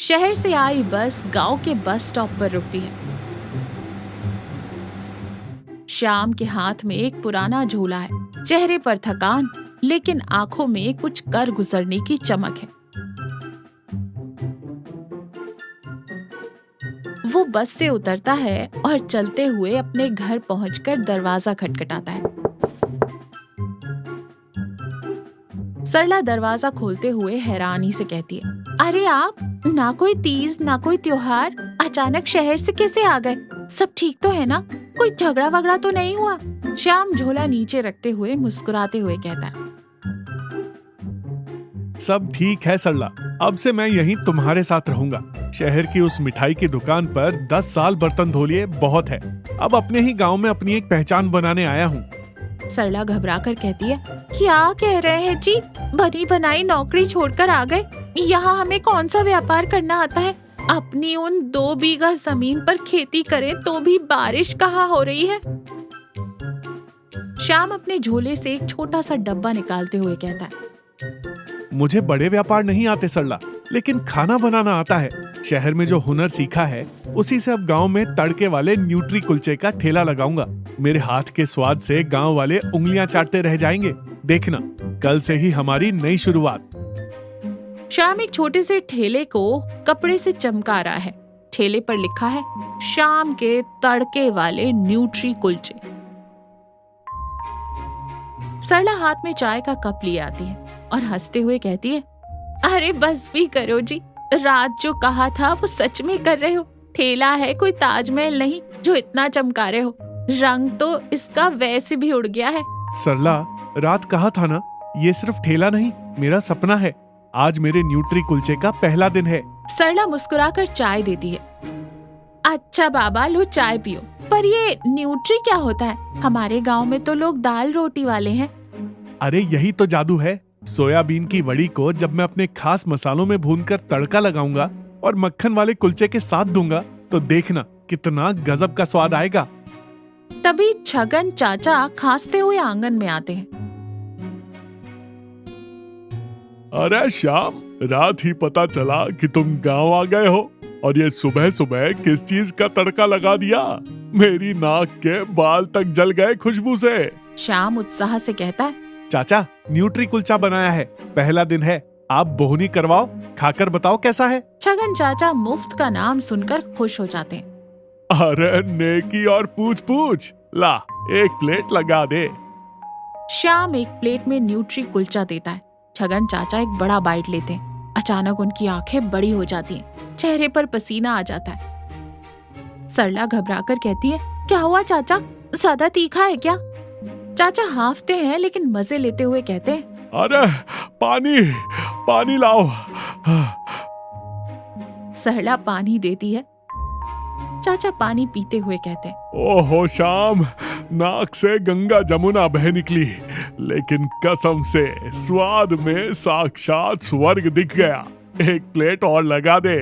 शहर से आई बस गांव के बस स्टॉप पर रुकती है। श्याम के हाथ में एक पुराना झोला है, चेहरे पर थकान, लेकिन आंखों में कुछ कर गुजरने की चमक है। वो बस से उतरता है और चलते हुए अपने घर पहुंचकर दरवाजा खटखटाता है। सरला दरवाजा खोलते हुए हैरानी से कहती है, अरे आप, ना कोई तीज ना कोई त्योहार, अचानक शहर से कैसे आ गए? सब ठीक तो है ना? कोई झगड़ा वगड़ा तो नहीं हुआ? श्याम झोला नीचे रखते हुए मुस्कुराते हुए कहता है, सब ठीक है सरला, अब से मैं यहीं तुम्हारे साथ रहूंगा। शहर की उस मिठाई की दुकान पर 10 साल बर्तन धो लिए बहुत है। अब अपने ही गांव में अपनी एक पहचान बनाने आया हूँ। सरला घबराकर कहती है, क्या कह रहे हैं जी? बनी बनाई नौकरी छोड़कर आ गए? यहाँ हमें कौन सा व्यापार करना आता है? अपनी उन 2 बीघा जमीन पर खेती करें तो भी बारिश कहाँ हो रही है? श्याम अपने झोले से एक छोटा सा डब्बा निकालते हुए कहता है, मुझे बड़े व्यापार नहीं आते सरला, लेकिन खाना बनाना आता है। शहर में जो हुनर सीखा है उसी से अब गांव में तड़के वाले न्यूट्री कुलचे का ठेला लगाऊंगा। मेरे हाथ के स्वाद से गांव वाले उंगलियां चाटते रह जाएंगे। देखना, कल से ही हमारी नई शुरुआत। श्याम एक छोटे से ठेले को कपड़े से चमका रहा है। ठेले पर लिखा है, शाम के तड़के वाले न्यूट्री कुलचे। सरला हाथ में चाय का कप लिए आती है और हंसते हुए कहती है, अरे बस भी करो जी, रात जो कहा था वो सच में कर रहे हो। ठेला है, कोई ताजमहल नहीं जो इतना चमका रहे हो। रंग तो इसका वैसे भी उड़ गया है। सरला, रात कहा था ना, ये सिर्फ ठेला नहीं, मेरा सपना है। आज मेरे न्यूट्री कुलचे का पहला दिन है। सरला मुस्कुराकर चाय देती है। अच्छा बाबा, लो चाय पियो। पर ये न्यूट्री क्या होता है? हमारे गांव में तो लोग दाल रोटी वाले हैं। अरे यही तो जादू है। सोयाबीन की वड़ी को जब मैं अपने खास मसालों में भूनकर तड़का लगाऊंगा और मक्खन वाले कुलचे के साथ दूंगा तो देखना कितना गजब का स्वाद आएगा। तभी छगन चाचा खांसते हुए आंगन में आते हैं। अरे श्याम, रात ही पता चला कि तुम गांव आ गए हो और ये सुबह सुबह किस चीज का तड़का लगा दिया? मेरी नाक के बाल तक जल गए खुशबू से। श्याम उत्साह से कहता है, चाचा, न्यूट्री कुलचा बनाया है, पहला दिन है, आप बोहनी करवाओ, खाकर बताओ कैसा है। छगन चाचा मुफ्त का नाम सुनकर खुश हो जाते हैं। अरे नेकी और पूछ पूछ, ला एक प्लेट लगा दे। श्याम एक प्लेट में न्यूट्री कुलचा देता है। छगन चाचा एक बड़ा बाइट लेते हैं। अचानक उनकी आंखें बड़ी हो जाती हैं, चेहरे पर पसीना आ जाता है। सरला घबराकर कहती है, क्या हुआ चाचा, ज्यादा तीखा है क्या? चाचा हांफते हैं लेकिन मजे लेते हुए कहते हैं, अरे पानी पानी लाओ। सरला पानी देती है। चाचा पानी पीते हुए कहते हैं, ओहो श्याम, नाक से गंगा जमुना बह निकली, लेकिन कसम से स्वाद में साक्षात स्वर्ग दिख गया। एक प्लेट और लगा दे।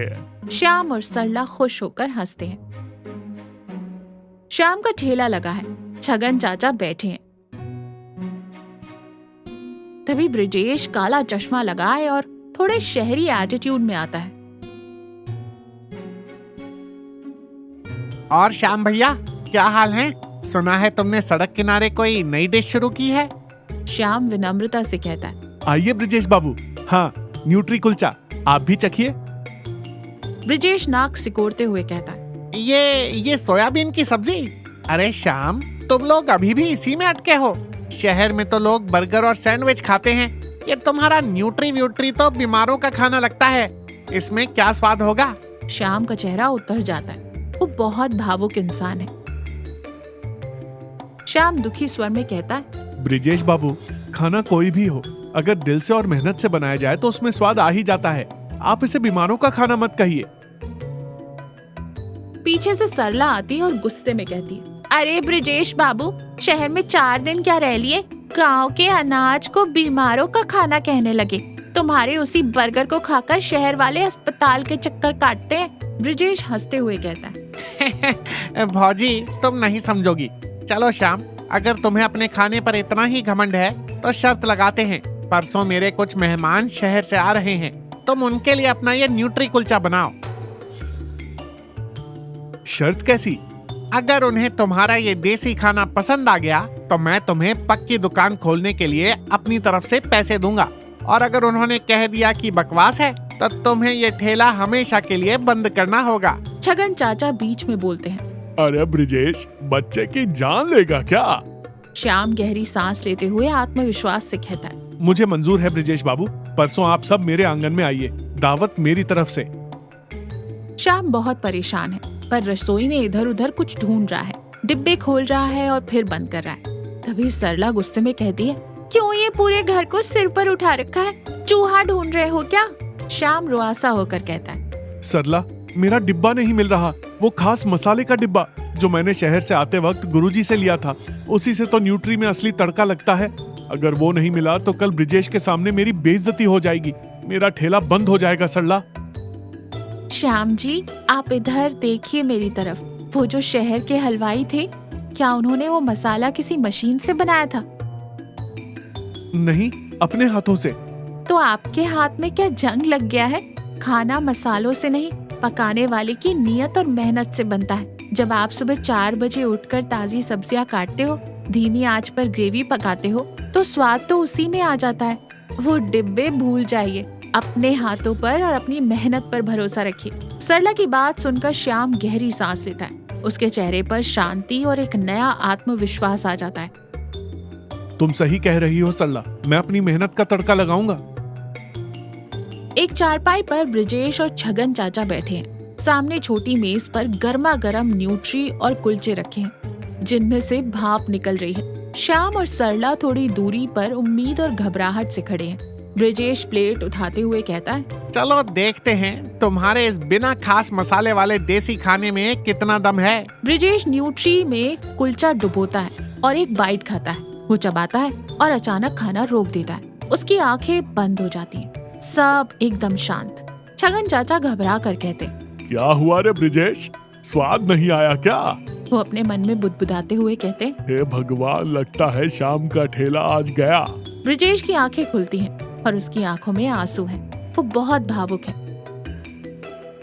श्याम और सरला खुश होकर हंसते हैं। श्याम का ठेला लगा है, छगन चाचा बैठे हैं। तभी ब्रिजेश काला चश्मा लगाए और थोड़े शहरी एटीट्यूड में आता है। और श्याम भैया, क्या हाल है? सुना है तुमने सड़क किनारे कोई नई डिश शुरू की है। श्याम विनम्रता से कहता है, आइए ब्रिजेश बाबू, हाँ, न्यूट्री कुलचा, आप भी चखिए। ब्रिजेश नाक सिकोड़ते हुए कहता है, ये सोयाबीन की सब्जी। अरे श्याम, तुम लोग अभी भी इसी में अटके हो। शहर में तो लोग बर्गर और सैंडविच खाते हैं, ये तुम्हारा न्यूट्री व्यूट्री तो बीमारों का खाना लगता है। इसमें क्या स्वाद होगा? श्याम का चेहरा उतर जाता है। वो बहुत भावुक इंसान है। श्याम दुखी स्वर में कहता है, ब्रिजेश बाबू, खाना कोई भी हो, अगर दिल से और मेहनत से बनाया जाए तो उसमें स्वाद आ ही जाता है। आप इसे बीमारों का खाना मत कहिए। पीछे से सरला आती और गुस्से में कहती है, अरे ब्रिजेश बाबू, शहर में 4 दिन क्या रह लिए? गांव के अनाज को बीमारों का खाना कहने लगे। तुम्हारे उसी बर्गर को खाकर शहर वाले अस्पताल के चक्कर काटते हैं। ब्रिजेश हंसते हुए कहता है, भौजी, तुम नहीं समझोगी। चलो श्याम, अगर तुम्हें अपने खाने पर इतना ही घमंड है तो शर्त लगाते हैं। परसों मेरे कुछ मेहमान शहर से आ रहे हैं, तुम उनके लिए अपना ये न्यूट्री कुलचा बनाओ। शर्त कैसी? अगर उन्हें तुम्हारा ये देसी खाना पसंद आ गया तो मैं तुम्हें पक्की दुकान खोलने के लिए अपनी तरफ से पैसे दूंगा, और अगर उन्होंने कह दिया कि बकवास है तो तुम्हें ये ठेला हमेशा के लिए बंद करना होगा। छगन चाचा बीच में बोलते हैं। अरे ब्रिजेश, बच्चे की जान लेगा क्या? श्याम गहरी सांस लेते हुए आत्मविश्वास से कहता है। मुझे मंजूर है ब्रिजेश बाबू, परसों आप सब मेरे आंगन में आइए, दावत मेरी तरफ से। श्याम बहुत परेशान है, पर रसोई में इधर उधर कुछ ढूंढ रहा है, डिब्बे खोल रहा है और फिर बंद कर रहा है। तभी सरला गुस्से में कहती है, क्यों ये पूरे घर को सिर पर उठा रखा है? चूहा ढूंढ रहे हो क्या? श्याम रुआसा होकर कहता है। सरला, मेरा डिब्बा नहीं मिल रहा, वो खास मसाले का डिब्बा जो मैंने शहर से आते वक्त गुरुजी से लिया था, उसी से तो न्यूट्री में असली तड़का लगता है। अगर वो नहीं मिला तो कल ब्रिजेश के सामने मेरी बेइज्जती हो जाएगी, मेरा ठेला बंद हो जाएगा। सरला। श्याम जी, आप इधर देखिए मेरी तरफ। वो जो शहर के हलवाई थे, क्या उन्होंने वो मसाला किसी मशीन से बनाया था? नहीं, अपने हाथों से। तो आपके हाथ में क्या जंग लग गया है? खाना मसालों से नहीं, पकाने वाले की नियत और मेहनत से बनता है। जब आप सुबह 4 बजे उठकर ताजी सब्जियां काटते हो, धीमी आंच पर ग्रेवी पकाते हो, तो स्वाद तो उसी में आ जाता है। वो डिब्बे भूल जाइए, अपने हाथों पर और अपनी मेहनत पर भरोसा रखिए। सरला की बात सुनकर श्याम गहरी सांस लेता है। उसके चेहरे पर शांति और एक नया आत्मविश्वास आ जाता है। तुम सही कह रही हो सरला, मैं अपनी मेहनत का तड़का लगाऊंगा। एक चारपाई पर ब्रिजेश और छगन चाचा बैठे हैं। सामने छोटी मेज पर गर्मा गर्म न्यूट्री और कुलचे रखे हैं, जिनमें से भाप निकल रही है। श्याम और सरला थोड़ी दूरी पर उम्मीद और घबराहट से खड़े हैं। ब्रिजेश प्लेट उठाते हुए कहता है, चलो देखते हैं तुम्हारे इस बिना खास मसाले वाले देसी खाने में कितना दम है। ब्रिजेश न्यूट्री में कुलचा डुबोता है और एक बाइट खाता है। वो चबाता है और अचानक खाना रोक देता है। उसकी आंखें बंद हो जाती हैं। सब एकदम शांत। छगन चाचा घबरा कर कहते, क्या हुआ रे ब्रिजेश, स्वाद नहीं आया क्या? वो अपने मन में बुदबुदाते हुए कहते, हे भगवान, लगता है शाम का ठेला आज गया। ब्रिजेश की आंखें खुलती हैं और उसकी आंखों में आंसू हैं। वो बहुत भावुक है।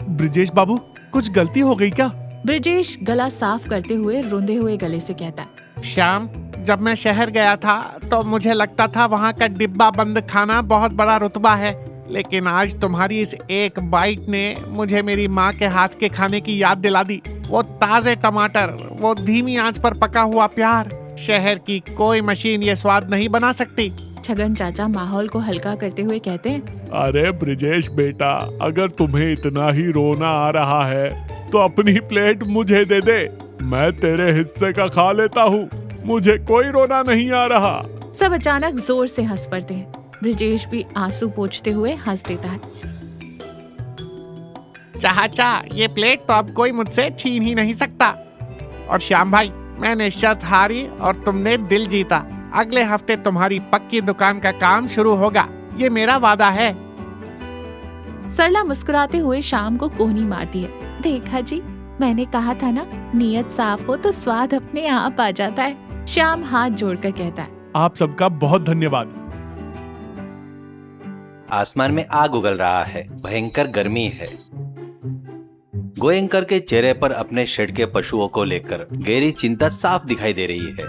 ब्रिजेश बाबू, कुछ गलती हो गई क्या? ब्रिजेश गला साफ करते हुए रोंदे हुए गले से कहता है, श्याम, जब मैं शहर गया था तो मुझे लगता था वहाँ का डिब्बा बंद खाना बहुत बड़ा रुतबा है, लेकिन आज तुम्हारी इस एक बाइट ने मुझे मेरी माँ के हाथ के खाने की याद दिला दी। वो ताजे टमाटर, वो धीमी आंच पर पका हुआ प्यार, शहर की कोई मशीन ये स्वाद नहीं बना सकती। छगन चाचा माहौल को हल्का करते हुए कहते हैं, अरे ब्रिजेश बेटा, अगर तुम्हें इतना ही रोना आ रहा है तो अपनी प्लेट मुझे दे दे, मैं तेरे हिस्से का खा लेता हूँ, मुझे कोई रोना नहीं आ रहा। सब अचानक जोर से हंस पड़ते हैं। ब्रिजेश भी आंसू पोंछते हुए हंस देता है। चाचा, ये प्लेट तो अब कोई मुझसे छीन ही नहीं सकता। और श्याम भाई, मैंने शर्त हारी और तुमने दिल जीता। अगले हफ्ते तुम्हारी पक्की दुकान का काम शुरू होगा, ये मेरा वादा है। सरला मुस्कुराते हुए शाम को कोहनी मारती है। देखा जी, मैंने कहा था ना, नियत साफ हो तो स्वाद अपने आप आ जाता है। श्याम हाथ जोड़कर कहता है, आप सबका बहुत धन्यवाद। आसमान में आग उगल रहा है, भयंकर गर्मी है। गोयंकर के चेहरे पर अपने शेड के पशुओं को लेकर गहरी चिंता साफ दिखाई दे रही है।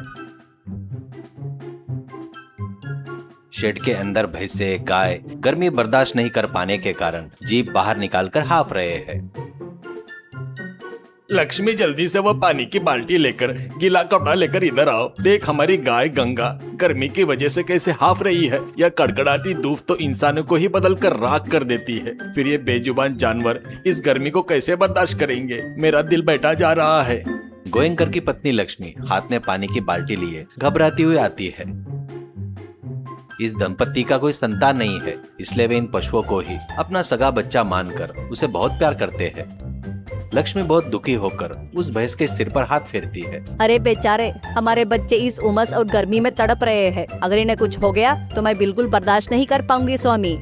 शेड के अंदर भैंसे, गाय गर्मी बर्दाश्त नहीं कर पाने के कारण जीभ बाहर निकालकर हाफ रहे हैं। लक्ष्मी, जल्दी से वो पानी की बाल्टी लेकर, गीला कपड़ा लेकर इधर आओ। देख, हमारी गाय गंगा गर्मी की वजह से कैसे हाफ रही है। यह कड़कड़ाती धूप तो इंसानों को ही बदल कर राख कर देती है, फिर ये बेजुबान जानवर इस गर्मी को कैसे बर्दाश्त करेंगे। मेरा दिल बैठा जा रहा है। गोयंकर की पत्नी लक्ष्मी हाथ में पानी की बाल्टी लिए घबराती हुई आती है। इस दंपत्ति का कोई संतान नहीं है, इसलिए वे इन पशुओं को ही अपना सगा बच्चा मानकर उसे बहुत प्यार करते हैं। लक्ष्मी बहुत दुखी होकर उस भैंस के सिर पर हाथ फेरती है। अरे बेचारे, हमारे बच्चे इस उमस और गर्मी में तड़प रहे हैं। अगर इन्हें कुछ हो गया तो मैं बिल्कुल बर्दाश्त नहीं कर पाऊंगी स्वामी।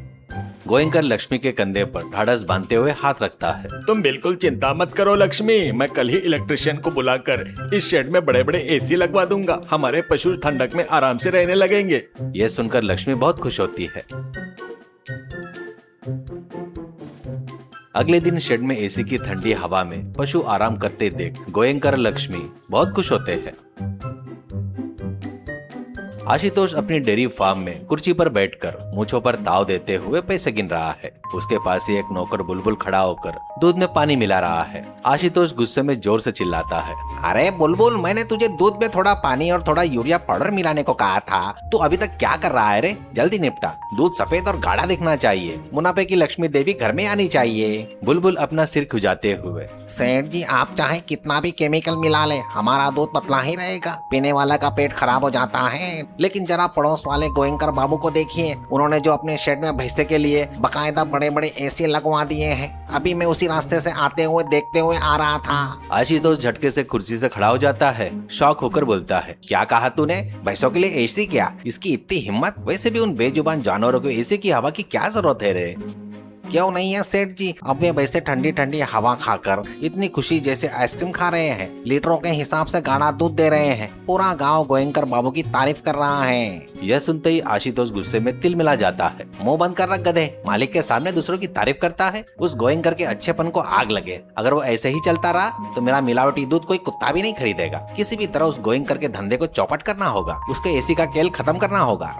गोयंकर लक्ष्मी के कंधे पर ढाढ़स बांधते हुए हाथ रखता है। तुम बिल्कुल चिंता मत करो लक्ष्मी, मैं कल ही इलेक्ट्रिशियन को बुलाकर इस शेड में बड़े बड़े एसी लगवा दूंगा। हमारे पशु ठंडक में आराम से रहने लगेंगे। यह सुनकर लक्ष्मी बहुत खुश होती है। अगले दिन शेड में एसी की ठंडी हवा में पशु आराम करते देख गोयंकर और लक्ष्मी बहुत खुश होते हैं। आशुतोष अपनी डेयरी फार्म में कुर्सी पर बैठकर मूंछों पर ताव देते हुए पैसे गिन रहा है। उसके पास ही एक नौकर बुलबुल खड़ा होकर दूध में पानी मिला रहा है। आशुतोष गुस्से में जोर से चिल्लाता है, अरे बुलबुल, मैंने तुझे दूध में थोड़ा पानी और थोड़ा यूरिया पाउडर मिलाने को कहा था। तू अभी तक क्या कर रहा है रे? जल्दी निपटा। दूध सफेद और गाढ़ा दिखना चाहिए। मुनाफे की लक्ष्मी देवी घर में आनी चाहिए। बुलबुल अपना सिर खुजाते हुए, सेठ जी, आप चाहे कितना भी केमिकल मिला ले, हमारा दूध पतला ही रहेगा। पीने वाला का पेट खराब हो जाता है। लेकिन जरा पड़ोस वाले गोयंकर बाबू को देखिए, उन्होंने जो अपने शेड में भैंसे के लिए बकायदा बड़े बड़े एसी लगवा दिए हैं। अभी मैं उसी रास्ते से आते हुए देखते हुए आ रहा था। आशुतोष झटके से कुर्सी से खड़ा हो जाता है। शॉक होकर बोलता है, क्या कहा तूने? भैंसों के लिए एसी क्या? इसकी इतनी हिम्मत? वैसे भी उन बेजुबान जानवरों को एसी की हवा की क्या जरूरत है रे? क्यों नहीं है सेठ जी? अब वे वैसे ठंडी ठंडी हवा खाकर इतनी खुशी जैसे आइसक्रीम खा रहे हैं। लीटरों के हिसाब से गाढ़ा दूध दे रहे हैं। पूरा गांव गोयंकर बाबू की तारीफ कर रहा है। यह सुनते ही आशुतोष गुस्से में तिल मिला जाता है। मुंह बंद कर रख गधे। मालिक के सामने दूसरों की तारीफ करता है। उस गोयंकर के अच्छेपन को आग लगे। अगर वो ऐसे ही चलता रहा तो मेरा मिलावटी दूध कोई कुत्ता भी नहीं खरीदेगा। किसी भी तरह उस गोयंकर के धंधे को चौपट करना होगा। उसके एसी का खेल खत्म करना होगा।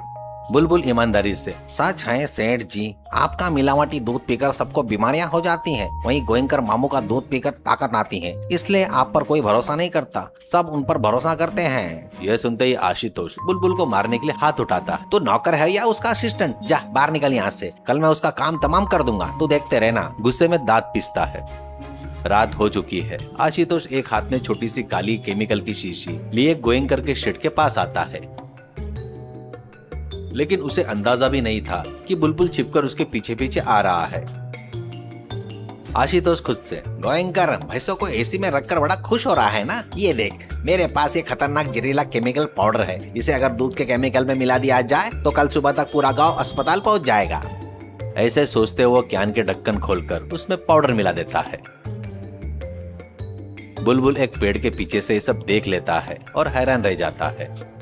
बुलबुल ईमानदारी से, सच है सेठ जी, आपका मिलावटी दूध पीकर सबको बीमारियां हो जाती हैं। वहीं गोयंकर मामू का दूध पीकर ताकत आती है। इसलिए आप पर कोई भरोसा नहीं करता, सब उन पर भरोसा करते हैं। यह सुनते ही आशुतोष बुलबुल को मारने के लिए हाथ उठाता है। तो नौकर है या उसका असिस्टेंट? जा बाहर निकल यहाँ से। कल मैं उसका काम तमाम कर दूंगा, तू देखते रहना। गुस्से में दांत पीसता है। रात हो चुकी है। आशुतोष एक हाथ में छोटी सी काली केमिकल की शीशी लिए गोयंकर के शेड के पास आता है, लेकिन उसे अंदाजा भी नहीं था कि बुलबुल छिपकर उसके पीछे पीछे आ रहा है। आशुतोष खुद से, गोयंकर, भैंसों को एसी में रखकर बड़ा खुश हो रहा है ना? ये देख, मेरे पास ये खतरनाक जहरीला केमिकल पाउडर है। इसे अगर दूध के केमिकल में मिला दिया जाए तो कल सुबह तक पूरा गांव अस्पताल पहुंच जाएगा। ऐसे सोचते हुए कैन के ढक्कन खोलकर उसमें पाउडर मिला देता है। बुलबुल एक पेड़ के पीछे से ये सब देख लेता है और हैरान रह जाता है।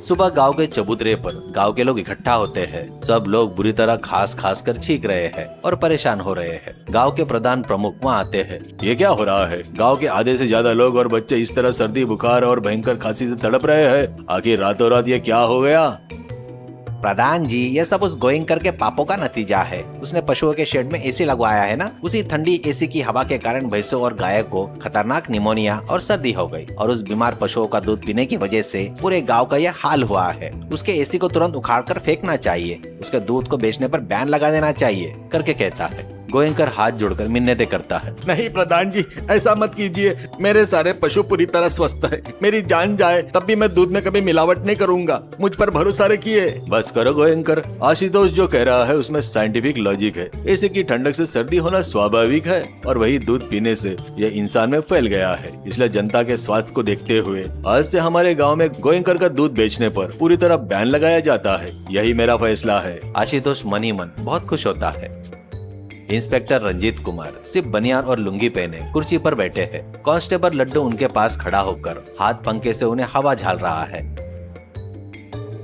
सुबह गांव के चबूतरे पर गांव के लोग इकट्ठा होते हैं। सब लोग बुरी तरह खास खास कर छींक रहे हैं और परेशान हो रहे हैं। गांव के प्रधान प्रमुख वहां आते हैं। ये क्या हो रहा है? गांव के आधे से ज्यादा लोग और बच्चे इस तरह सर्दी, बुखार और भयंकर खांसी से तड़प रहे हैं। आखिर रातों रात ये क्या हो गया? प्रधान जी, ये सब उस गोयंकर के पापों का नतीजा है। उसने पशुओं के शेड में एसी लगवाया है ना। उसी ठंडी एसी की हवा के कारण भैंसों और गाय को खतरनाक निमोनिया और सर्दी हो गई और उस बीमार पशुओं का दूध पीने की वजह से पूरे गांव का यह हाल हुआ है। उसके एसी को तुरंत उखाड़कर फेंकना चाहिए। उसके दूध को बेचने पर बैन लगा देना चाहिए, करके कहता है। गोयंकर हाथ जोड़कर मिन्नतें करता है। नहीं प्रधान जी, ऐसा मत कीजिए। मेरे सारे पशु पूरी तरह स्वस्थ है। मेरी जान जाए तब भी मैं दूध में कभी मिलावट नहीं करूंगा। मुझ पर भरोसा रखिए। बस करो गोयंकर, आशुतोष जो कह रहा है उसमें साइंटिफिक लॉजिक है। एसी की ठंडक से सर्दी होना स्वाभाविक है और वही दूध पीने से यह इंसान में फैल गया है। इसलिए जनता के स्वास्थ्य को देखते हुए आज से हमारे गाँव में गोयंकर का दूध बेचने पर पूरी तरह बैन लगाया जाता है। यही मेरा फैसला है। आशुतोष मन ही मन बहुत खुश होता है। इंस्पेक्टर रंजीत कुमार सिर्फ बनियान और लुंगी पहने कुर्सी पर बैठे हैं। कांस्टेबल लड्डू उनके पास खड़ा होकर हाथ पंखे से उन्हें हवा झाल रहा है।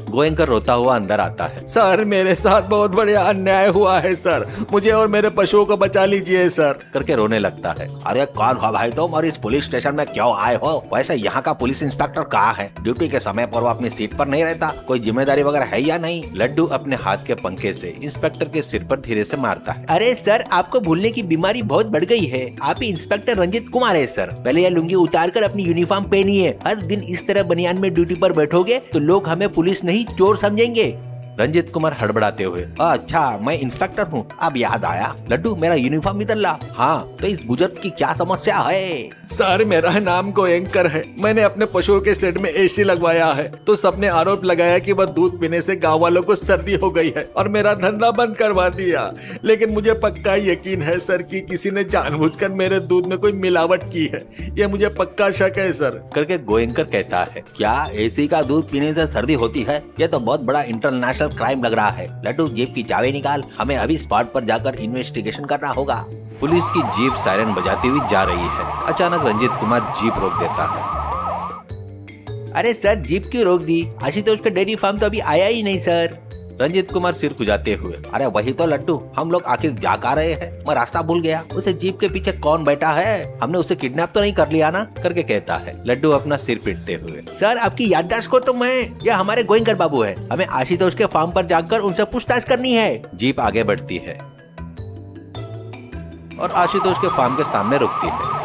गोयंकर रोता हुआ अंदर आता है। सर, मेरे साथ बहुत बड़ा अन्याय हुआ है सर। मुझे और मेरे पशुओं को बचा लीजिए सर, करके रोने लगता है। अरे कौन हो भाई तुम और इस पुलिस स्टेशन में क्यों आए हो? वैसे यहाँ का पुलिस इंस्पेक्टर कहाँ है? ड्यूटी के समय पर वो अपनी सीट पर नहीं रहता? कोई जिम्मेदारी वगैरह है या नहीं? लड्डू अपने हाथ के पंखे से इंस्पेक्टर के सिर पर धीरे से मारता है। अरे सर, आपको भूलने की बीमारी बहुत बढ़ गई है। आप ही इंस्पेक्टर रंजीत कुमार है सर। पहले यह लुंगी उतार कर अपनी यूनिफॉर्म पहनिए। हर दिन इस तरह बनियान में ड्यूटी पर बैठोगे तो लोग हमें पुलिस नहीं चोर समझेंगे। रंजीत कुमार हड़बड़ाते हुए, अच्छा मैं इंस्पेक्टर हूँ, अब याद आया। लड्डू मेरा यूनिफॉर्म इधर ला। हाँ, तो इस बुजुर्ग की क्या समस्या है? सर, मेरा नाम गोयंकर है। मैंने अपने पशुओं के शेड में एसी लगवाया है तो सबने आरोप लगाया कि वह दूध पीने से गांव वालों को सर्दी हो गई है और मेरा धंधा बंद करवा दिया। लेकिन मुझे पक्का यकीन है सर कि किसी ने जानबूझकर मेरे दूध में कोई मिलावट की है। यह मुझे पक्का शक है सर, करके गोयंकर कहता है। क्या एसी का दूध पीने से सर्दी होती है? यह तो बहुत बड़ा इंटरनेशनल क्राइम लग रहा है। लड्डू जेब की चाबी निकाल, हमें अभी स्पॉट पर जाकर इन्वेस्टिगेशन करना होगा। पुलिस की जीप सायरन बजाती हुई जा रही है। अचानक रंजीत कुमार जीप रोक देता है। अरे सर, जीप क्यों रोक दी? आशुतोष का डेयरी फार्म तो अभी आया ही नहीं सर। रंजीत कुमार सिर खुजाते हुए, अरे वही तो लड्डू, हम लोग आखिर जा कहाँ रहे हैं, मैं रास्ता भूल गया। उसे जीप के पीछे कौन बैठा है, हमने उसे किडनैप तो नहीं कर लिया ना, करके कहता है। लड्डू अपना सिर पीटते हुए, सर आपकी याददाश्त को तो मैं, यह हमारे गोइंकर बाबू है, हमें आशुतोष के फार्म पर जाकर उनसे पूछताछ करनी है। जीप आगे बढ़ती है और आशुतोष के फार्म के सामने रुकती है।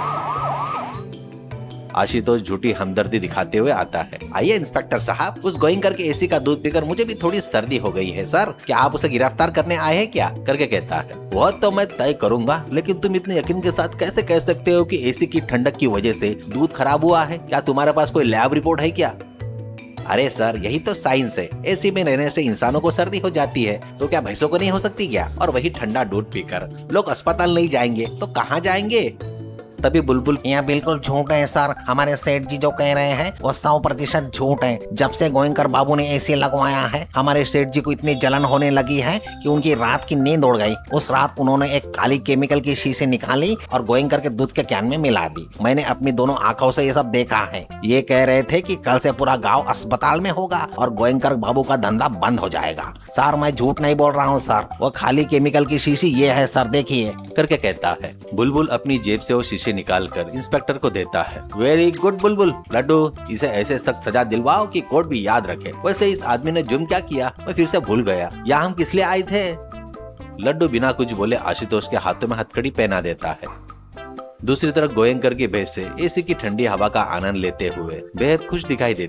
आशुतोष झूठी हमदर्दी दिखाते हुए आता है। आइए इंस्पेक्टर साहब, उस गोइंकर के एसी का दूध पीकर मुझे भी थोड़ी सर्दी हो गई है सर, क्या आप उसे गिरफ्तार करने आए हैं क्या, करके कहता है। वह तो मैं तय करूंगा, लेकिन तुम इतने यकीन के साथ कैसे कह सकते हो कि एसी की ठंडक की वजह से दूध खराब हुआ है, क्या तुम्हारे पास कोई लैब रिपोर्ट है क्या? अरे सर यही तो साइंस है, एसी में रहने से इंसानों को सर्दी हो जाती है, तो क्या भैंसों को नहीं हो सकती क्या? और वही ठंडा दूध पीकर लोग अस्पताल नहीं जाएंगे तो कहाँ जाएंगे? तभी बुलबुल, यह बिल्कुल झूठ है सर, हमारे सेठ जी जो कह रहे हैं वो 100% झूठ है। जब से गोइंकर बाबू ने एसी लगवाया है, हमारे सेठ जी को इतनी जलन होने लगी है कि उनकी रात की नींद उड़ गई। उस रात उन्होंने एक काली केमिकल की शीशी निकाली और गोइंकर के दूध के कैन में मिला दी। मैंने अपनी दोनों आंखों से ये सब देखा है। ये कह रहे थे कि कल से पूरा गाँव अस्पताल में होगा और गोइंकर बाबू का धंधा बंद हो जाएगा। सर मैं झूठ नहीं बोल रहा हूँ सर, वो खाली केमिकल की शीशी ये है सर, देखिए, करके कहता है। बुलबुल अपनी जेब से वो शीशे निकालकर इंस्पेक्टर को देता है। वेरी गुड बुलबुल, लड्डू इसे ऐसे सख्त सजा दिलवाओ कि कोर्ट भी याद रखे। वैसे इस आदमी ने जुर्म क्या किया मैं फिर से भूल गया, यहाँ हम किस लिए आए थे? लड्डू बिना कुछ बोले आशुतोष के हाथों में हथकड़ी पहना देता है। दूसरी तरफ गोयंकर की भैंस से एसी की ठंडी हवा का आनंद लेते हुए बेहद खुश दिखाई देती